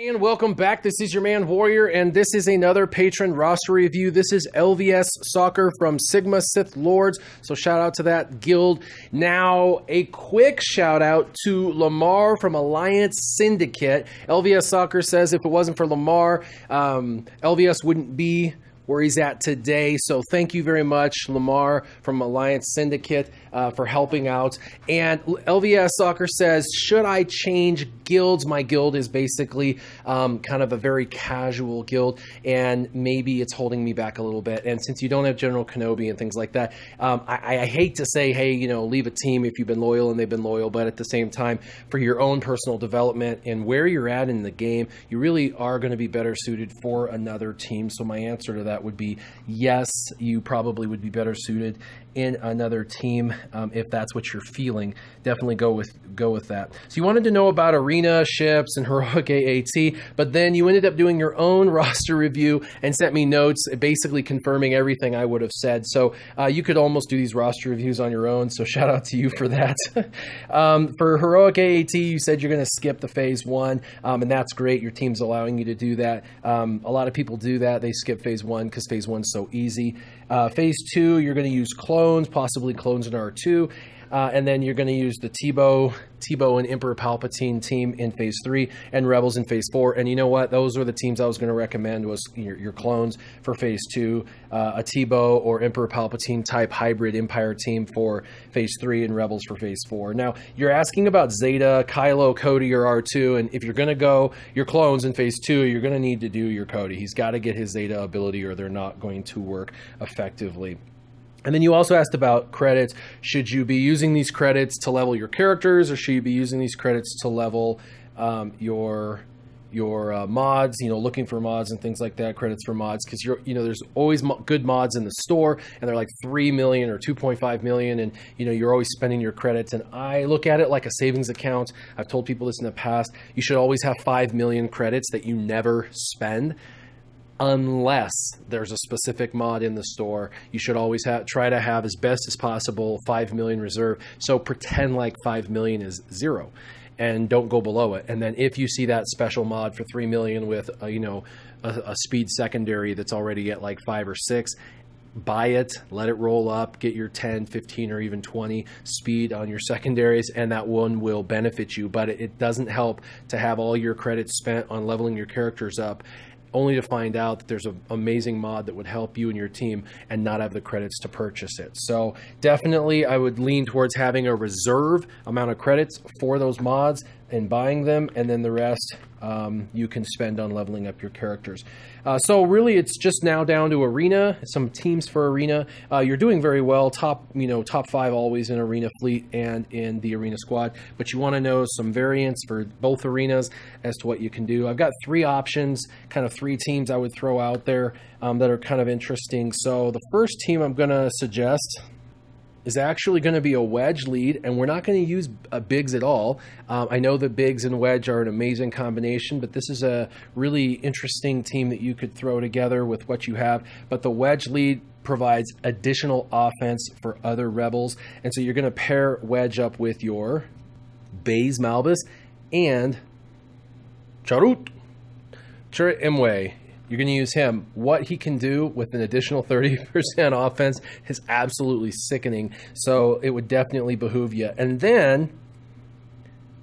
And welcome back. This is your man Warrior, and this is another patron roster review. This is LVS Socer from Sigma Sith Lords, so shout out to that guild. Now, a quick shout out to Lamar from Alliance Syndicate. LVS Socer says if it wasn't for Lamar, LVS wouldn't be where he's at today. So thank you very much, Lamar from Alliance Syndicate, for helping out. And LVS Socer says, should I change guilds? My guild is basically kind of a very casual guild, and maybe it's holding me back a little bit. And since you don't have General Kenobi and things like that, I hate to say, hey, you know, leave a team if you've been loyal and they've been loyal, but at the same time, for your own personal development and where you're at in the game, you really are going to be better suited for another team. So my answer to that would be yes, you probably would be better suited in another team if that's what you're feeling. Definitely go with that. So you wanted to know about arena ships and heroic AAT, but then you ended up doing your own roster review and sent me notes basically confirming everything I would have said. So you could almost do these roster reviews on your own, so shout out to you for that. For heroic AAT, you said you're going to skip the phase 1, and that's great. Your team's allowing you to do that. A lot of people do that. They skip phase 1 because phase 1 is so easy. Phase 2, you're going to use clones, possibly clones in R2, and then you're going to use the Tebow and Emperor Palpatine team in phase 3 and Rebels in phase 4. And you know what? Those were the teams I was going to recommend, was your clones for phase 2, a Tebow or Emperor Palpatine type hybrid Empire team for phase 3, and Rebels for phase 4. Now, you're asking about Zeta, Kylo, Cody, or R2, and if you're going to go your clones in phase 2, you're going to need to do your Cody. He's got to get his Zeta ability or they're not going to work effectively. And then you also asked about credits. Should you be using these credits to level your characters, or should you be using these credits to level your mods? You know, looking for mods and things like that. Credits for mods, because there's always good mods in the store, and they're like 3 million or 2.5 million, and you're always spending your credits. And I look at it like a savings account. I've told people this in the past. You should always have 5 million credits that you never spend, unless there's a specific mod in the store. You should always try to have, as best as possible, 5 million reserve. So pretend like 5 million is 0 and don't go below it. And then if you see that special mod for 3 million with a speed secondary that's already at like 5 or 6, buy it, let it roll up, get your 10, 15, or even 20 speed on your secondaries, and that one will benefit you. But it doesn't help to have all your credits spent on leveling your characters up, only to find out that there's an amazing mod that would help you and your team and not have the credits to purchase it. So definitely I would lean towards having a reserve amount of credits for those mods and buying them, and then the rest you can spend on leveling up your characters. So really it's just now down to arena, some teams for arena. You're doing very well, top 5 always in arena fleet and in the arena squad, but you want to know some variants for both arenas as to what you can do. I've got 3 options, kind of 3 teams I would throw out there that are kind of interesting. So the first team I'm going to suggest is actually going to be a wedge lead, and we're not going to use Biggs at all. I know that Biggs and wedge are an amazing combination, but this is a really interesting team that you could throw together with what you have. But the wedge lead provides additional offense for other rebels, and so you're going to pair wedge up with your Baze Malbus and Chirrut Imwe. You're going to use him. What he can do with an additional 30% offense is absolutely sickening. So it would definitely behoove you. And then,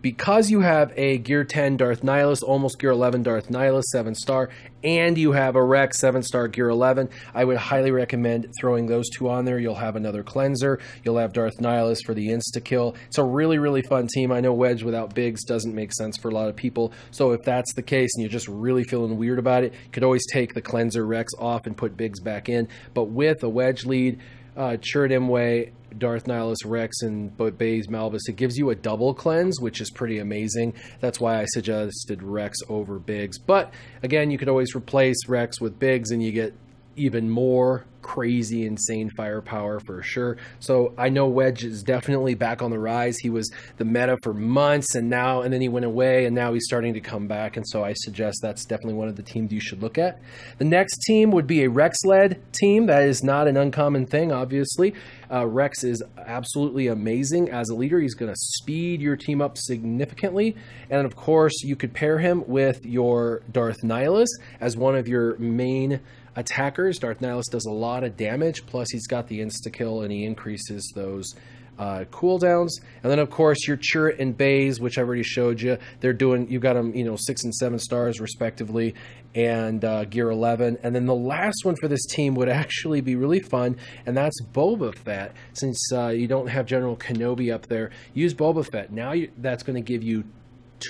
because you have a Gear 10 Darth Nihilus, almost Gear 11 Darth Nihilus, 7-star, and you have a Rex 7-star Gear 11, I would highly recommend throwing those 2 on there. You'll have another cleanser. You'll have Darth Nihilus for the insta-kill. It's a really, really fun team. I know wedge without Biggs doesn't make sense for a lot of people. So if that's the case and you're just really feeling weird about it, you could always take the cleanser Rex off and put Biggs back in. But with a wedge lead, Chirrut Imwe, Darth Nihilus, Rex, and Baze Malbus, it gives you a double cleanse, which is pretty amazing. That's why I suggested Rex over Biggs. But again, you could always replace Rex with Biggs, and you get even more crazy, insane firepower for sure. So I know Wedge is definitely back on the rise. He was the meta for months, and then he went away, and now he's starting to come back. And so I suggest that's definitely one of the teams you should look at. The next team would be a Rex-led team. That is not an uncommon thing, obviously. Rex is absolutely amazing as a leader. He's going to speed your team up significantly. And of course, you could pair him with your Darth Nihilus as one of your main attackers. Darth Nihilus does a lot of damage, plus he's got the insta-kill, and he increases those cooldowns. And then of course your Chirrut and Baze, which I already showed you, they're doing, you've got them, 6 and 7 stars respectively, and gear 11. And then the last one for this team would actually be really fun, and that's Boba Fett. Since you don't have General Kenobi up there, use Boba Fett. Now that's going to give you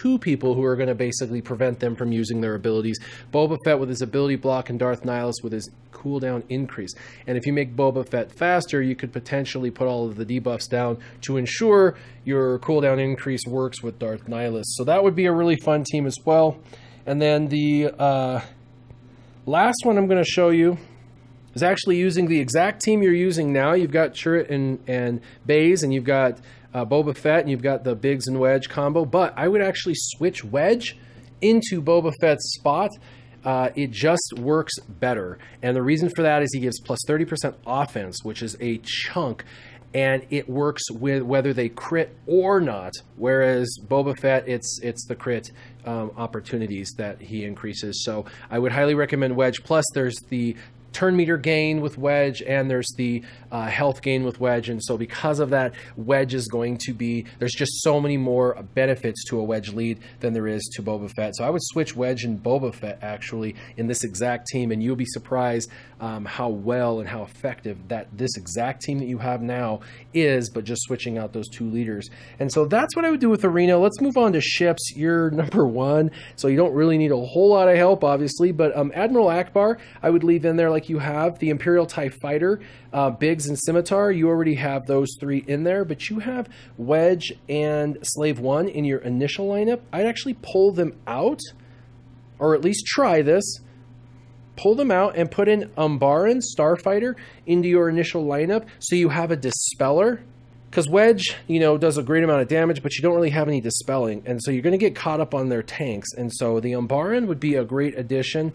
2 people who are going to basically prevent them from using their abilities. Boba Fett with his ability block, and Darth Nihilus with his cooldown increase. And if you make Boba Fett faster, you could potentially put all of the debuffs down to ensure your cooldown increase works with Darth Nihilus. So that would be a really fun team as well. And then the last one I'm going to show you is actually using the exact team you're using now. You've got Chirrut and Baze, and you've got Boba Fett, and you've got the Biggs and Wedge combo, but I would actually switch Wedge into Boba Fett's spot. It just works better, and the reason for that is he gives plus 30% offense, which is a chunk, and it works with whether they crit or not, whereas Boba Fett, it's the crit opportunities that he increases. So I would highly recommend Wedge. Plus there's the turn meter gain with Wedge, and there's the health gain with Wedge, and so because of that, Wedge is going to be, there's just so many more benefits to a Wedge lead than there is to Boba Fett. So I would switch Wedge and Boba Fett actually in this exact team, and you'll be surprised how well and how effective that this exact team that you have now is, but just switching out those 2 leaders. And so that's what I would do with Arena. Let's move on to ships. You're number 1, so you don't really need a whole lot of help, obviously, but Admiral Akbar I would leave in there like you have. The Imperial TIE Fighter, Biggs and Scimitar, you already have those 3 in there, but you have Wedge and Slave 1 in your initial lineup. I'd actually pull them out, or at least try this. Pull them out and put in Umbaran, Starfighter, into your initial lineup, so you have a Dispeller. Because Wedge, does a great amount of damage, but you don't really have any dispelling, and so you're going to get caught up on their tanks. And so the Umbaran would be a great addition,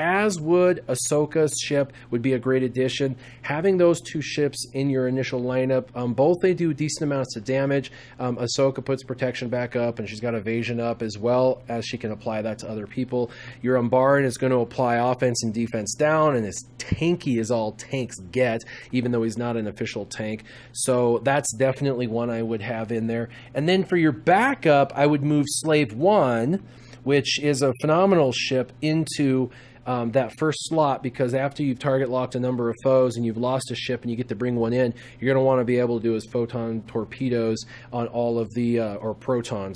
as would Ahsoka's ship would be a great addition. Having those 2 ships in your initial lineup, both they do decent amounts of damage. Ahsoka puts protection back up, and she's got evasion up as well, as she can apply that to other people. Your Umbaran is going to apply offense and defense down, and is tanky as all tanks get, even though he's not an official tank. So that's definitely one I would have in there. And then for your backup, I would move Slave 1, which is a phenomenal ship, into that first slot, because after you've target locked a number of foes and you've lost a ship and you get to bring one in, you're going to want to be able to do his photon torpedoes on all of the proton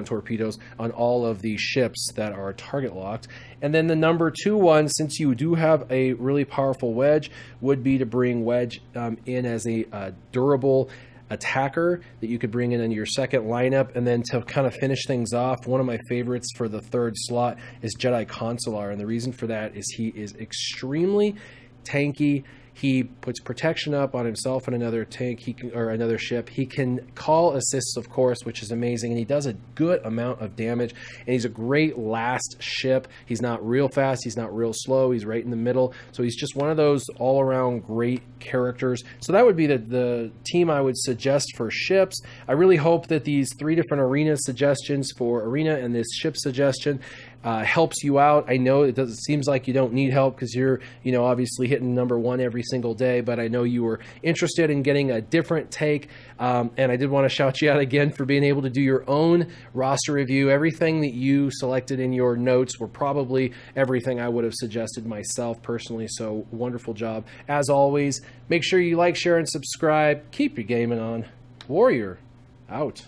torpedoes on all of the ships that are target locked. And then the number 2 one, since you do have a really powerful Wedge, would be to bring Wedge in as a durable attacker that you could bring in your second lineup. And then to kind of finish things off, one of my favorites for the 3rd slot is Jedi Consular, and the reason for that is he is extremely tanky. He puts protection up on himself and another tank, or another ship. He can call assists, of course, which is amazing, and he does a good amount of damage, and he's a great last ship. He's not real fast, he's not real slow, he's right in the middle, so he's just one of those all-around great characters. So that would be the team I would suggest for ships. I really hope that these 3 different arena suggestions for Arena and this ship suggestion helps you out. I know it seems like you don't need help because you're, obviously hitting number 1 every single day, but I know you were interested in getting a different take, and I did want to shout you out again for being able to do your own roster review. Everything that you selected in your notes were probably everything I would have suggested myself personally, so wonderful job. As always, make sure you like, share, and subscribe. Keep your gaming on. Warrior, out.